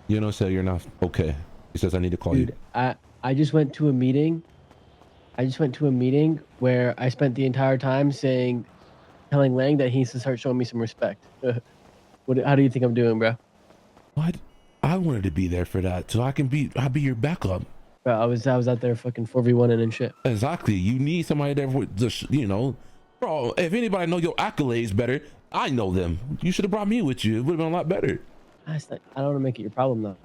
You know, say you're not okay. He says I need to call Dude, you. I just went to a meeting. I just went to a meeting where I spent the entire time telling Lang that he needs to start showing me some respect. How do you think I'm doing, bro? What? I wanted to be there for that, so I'll be your backup. Bro, I was out there fucking 4v1 and shit. Exactly. You need somebody there with just, you know, bro. If anybody know your accolades better, I know them. You should have brought me with you. It would have been a lot better. I don't want to make it your problem though.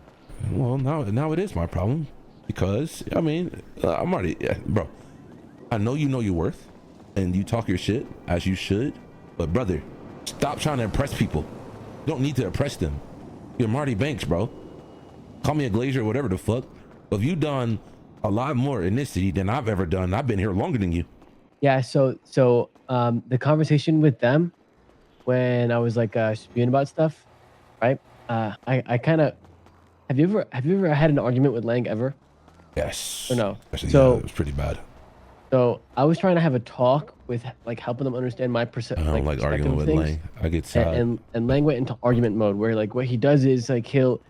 Well, now it is my problem because I mean, I'm already, yeah, bro. I know your worth, and you talk your shit as you should. But brother, stop trying to impress people. You don't need to impress them. You're Marty Banks, bro. Call me a glazier or whatever the fuck. But you've done a lot more in this city than I've ever done. I've been here longer than you. Yeah. So the conversation with them when I was like spewing about stuff, right? I kind of have you ever had an argument with Lang ever? Yes. Or no? Actually, So yeah, it was pretty bad. So I was trying to have a talk with like helping them understand my I don't like arguing with Lang. I get sad. And Lang went into argument mode where like what he does is like he'll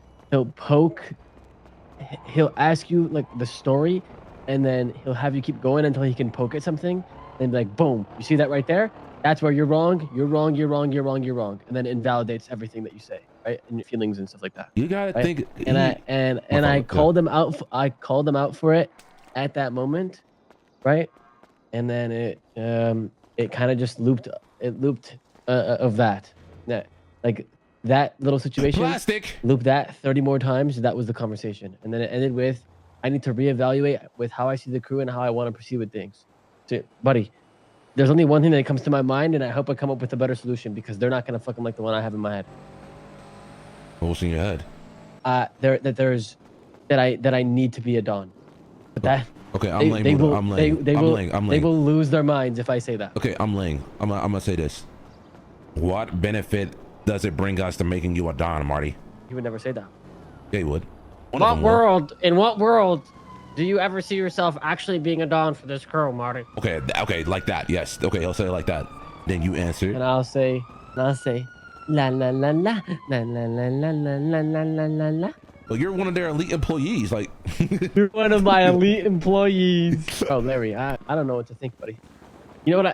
ask you like the story, and then he'll have you keep going until he can poke at something, and be like, boom, you see that right there? That's where you're wrong. You're wrong. You're wrong. You're wrong. You're wrong. And then invalidates everything that you say, right? And your feelings and stuff like that. You gotta right? think. And I called them out. I called them out for it at that moment, right? And then it kind of just looped. It looped of that. Like that little situation. Plastic. Loop that 30 more times. That was the conversation, and then it ended with, I need to reevaluate with how I see the crew and how I want to proceed with things. So, buddy, there's only one thing that comes to my mind, and I hope I come up with a better solution because they're not gonna fucking like the one I have in my head. What's in your head? That I need to be a Don. But that okay, I'm laying. They will lose their minds if I say that. Okay, I'm laying. I'm gonna say this. What benefit does it bring us to making you a Don, Marty? You would never say that. Yeah, he would. In what world do you ever see yourself actually being a Don for this crew, Marty? Okay, like that. Yes. Okay, he'll say it like that. Then you answer. And I'll say, la la la la la la la la la la la la la la. But you're one of their elite employees, like. You're one of my elite employees. Oh, Larry, I don't know what to think, buddy. You know what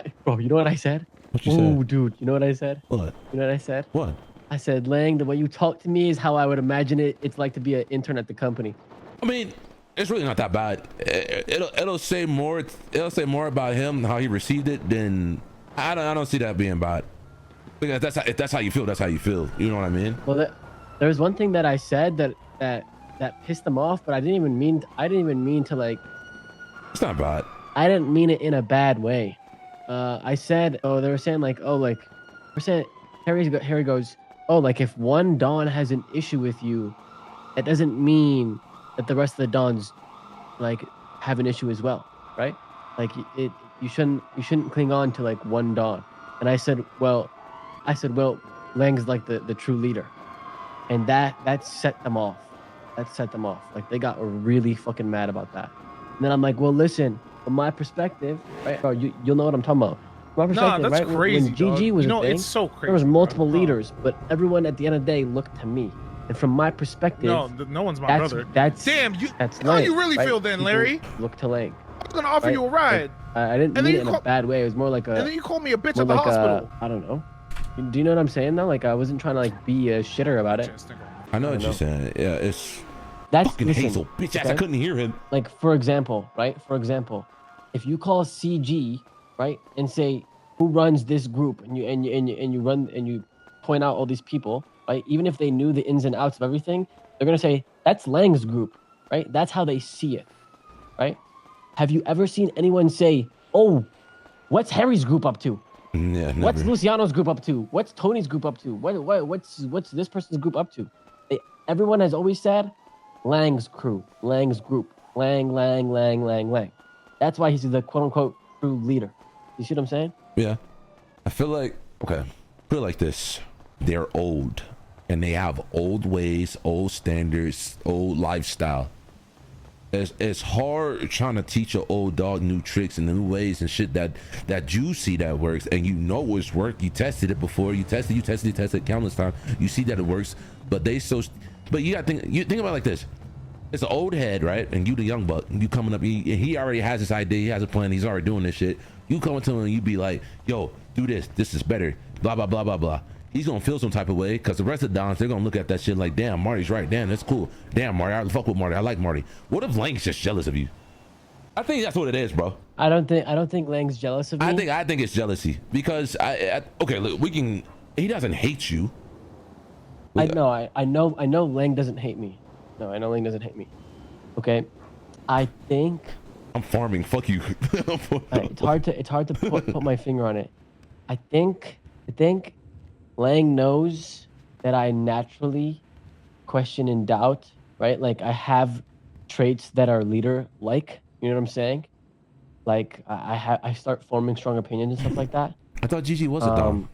I said? What you said? Dude, you know what I said? What? You know what I said? What? I said, Lang, the way you talk to me is how I would imagine it's like to be an intern at the company. I mean, it's really not that bad. It'll say more. It'll say more about him, how he received it, than I don't see that being bad. Because if that's how you feel, that's how you feel. You know what I mean? Well, there's one thing that I said that pissed them off, but I didn't even mean to like. It's not bad. I didn't mean it in a bad way. I said, they were saying like, we're saying, Harry goes, like if one Don has an issue with you, that doesn't mean that the rest of the Dons like have an issue as well, right? Like you shouldn't cling on to like one Don. And I said, well, Lang's like the true leader, and that set them off. Like they got really fucking mad about that. And then I'm like, well, listen, from my perspective, right? Bro, you'll know what I'm talking about. From my perspective, that's right? crazy. When GG was a thing, it's so crazy. there was multiple leaders, but everyone at the end of the day looked to me. And from my perspective, no one's my brother. That's Damn, that's how Lang, you really right? feel then, People Larry? Look to Lang. I was gonna offer right? you a ride. Like, I didn't mean it in a bad way. It was more like a. And then you called me a bitch more at the like hospital. I don't know. Do you know what I'm saying though? Like I wasn't trying to like be a shitter about it. I know what you're saying. Yeah, it's. That's fucking Hazel, bitch ass. okay? I couldn't hear him. Like for example, right? For example, if you call CG, right, and say who runs this group, and you point out all these people, right? Even if they knew the ins and outs of everything, they're gonna say that's Lang's group, right? That's how they see it, right? Have you ever seen anyone say, "Oh, what's Harry's group up to? Yeah, never. What's Luciano's group up to? What's Tony's group up to? What's this person's group up to?" Everyone has always said, Lang's crew, Lang's group, Lang. That's why he's the quote unquote true leader. You see what I'm saying? Yeah. I feel like, okay, put it like this. They're old and they have old ways, old standards, old lifestyle. It's hard trying to teach an old dog new tricks and new ways and shit that you see that works, and you know it's worked. You tested it before. You tested it countless times. You see that it works, but but you got to think about it like this. It's an old head, right? And you the young buck. You coming up, he already has this idea. He has a plan. He's already doing this shit. You coming to him and you be like, yo, do this. This is better. Blah, blah, blah, blah, blah. He's going to feel some type of way because the rest of the Dons, they're going to look at that shit like, damn, Marty's right. Damn, that's cool. Damn, Marty, I fuck with Marty. I like Marty. What if Lang's just jealous of you? I think that's what it is, bro. I don't think Lang's jealous of me. I think it's jealousy because okay, look, he doesn't hate you. I know Lang doesn't hate me. No, I know Lang doesn't hate me. Okay, I think I'm farming. Fuck you. it's hard to put my finger on it. I think Lang knows that I naturally question and doubt, right? Like I have traits that are leader-like. You know what I'm saying? Like I start forming strong opinions and stuff like that. I thought Gigi was a Dom.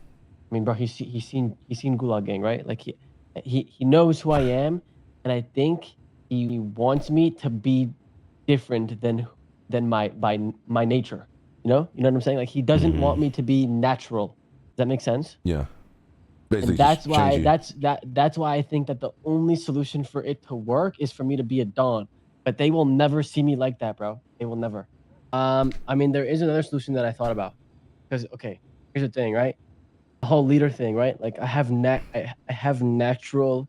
I mean, bro, he's seen Gulag Gang, right? Like he knows who I am, and I think he wants me to be different than my nature. You know what I'm saying? Like he doesn't want me to be natural. Does that make sense? Yeah. Basically, and that's why I think that the only solution for it to work is for me to be a Don. But they will never see me like that, bro. They will never. I mean, there is another solution that I thought about. Because okay, here's the thing, right? The whole leader thing, right? Like I have natural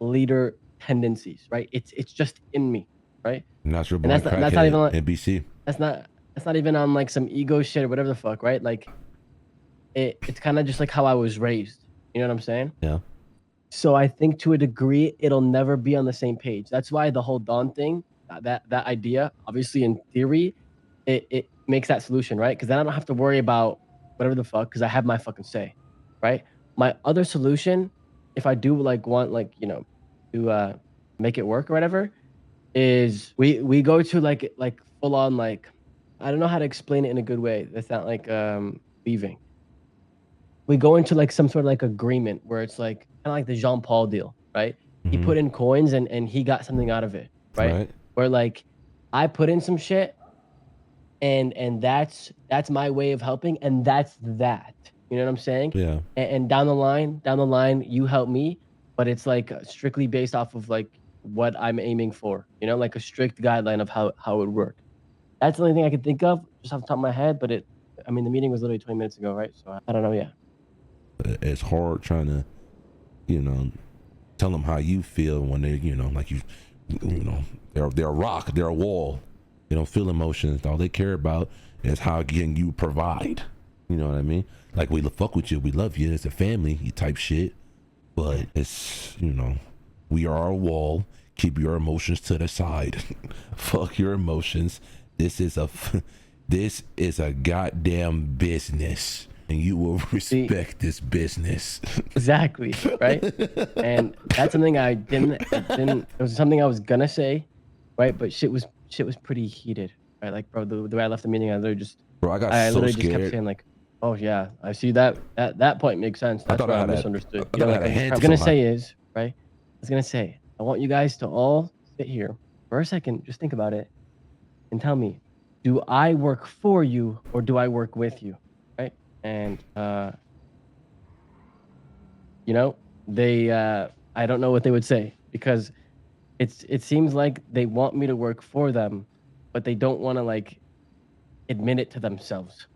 leader tendencies, right? It's just in me, right? Natural born crackhead, that's not even like, NBC. That's not even on like some ego shit or whatever the fuck, right? Like it's kind of just like how I was raised. You know what I'm saying? Yeah. So I think to a degree it'll never be on the same page. That's why the whole Dawn thing, that idea, obviously in theory, it makes that solution, right? Because then I don't have to worry about whatever the fuck, because I have my fucking say, right? My other solution, if I do want to make it work or whatever, is we go to like full on like, I don't know how to explain it in a good way. That's not like leaving. We go into like some sort of like agreement where it's like kind of like the Jean Paul deal, right? He put in coins and he got something out of it, right? Where like I put in some shit and that's my way of helping, and that's that. You know what I'm saying? Yeah. And down the line, you help me, but it's like strictly based off of like what I'm aiming for. You know, like a strict guideline of how it would work. That's the only thing I could think of just off the top of my head. But the meeting was literally 20 minutes ago, right? So I don't know yet. It's hard trying to, tell them how you feel when they, like they're a rock, they're a wall. They don't feel emotions. All they care about is how can you provide. You know what I mean? Like we fuck with you, we love you, it's a family type shit. But it's, we are a wall. Keep your emotions to the side. Fuck your emotions. This is a goddamn business. And you will respect this business. Exactly, right? And that's something I didn't. It was something I was gonna say, right? But shit was pretty heated, right? Like, bro, the way I left the meeting, I literally just kept saying like, oh yeah, I see that point makes sense. That's why I misunderstood. What I was gonna say is, right? I want you guys to all sit here for a second, just think about it, and tell me, do I work for you or do I work with you? And they I don't know what they would say, because it seems like they want me to work for them, but they don't want to like admit it to themselves.